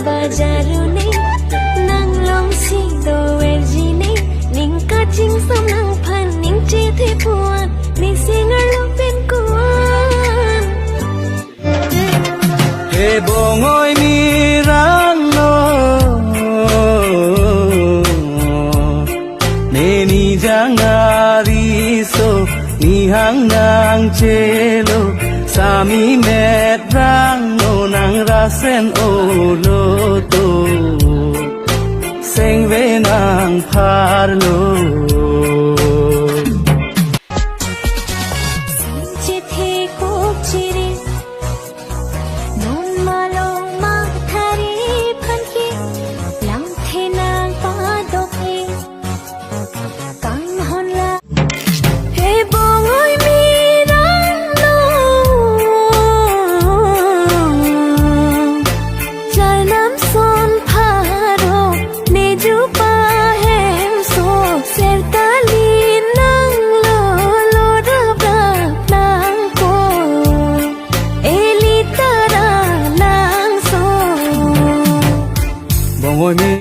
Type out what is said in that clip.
bajaru ne nang long si do werji ne ning ka ching sam nang phan ning che the puan ning singar lo pen kuan he bongoi mi rang no ne ni jangari so ni hang nang chelo sami met rang no nang ra sen o lo to sing ve nang phar lo che the ko chire non malo ma thari phan ki lang the nang pa do he kan hon la he bongoi mi rang no char nam son pharo ne ju pa hem so ser tali nang lo lo ra ba nang ko eli tara nang so bongoi mi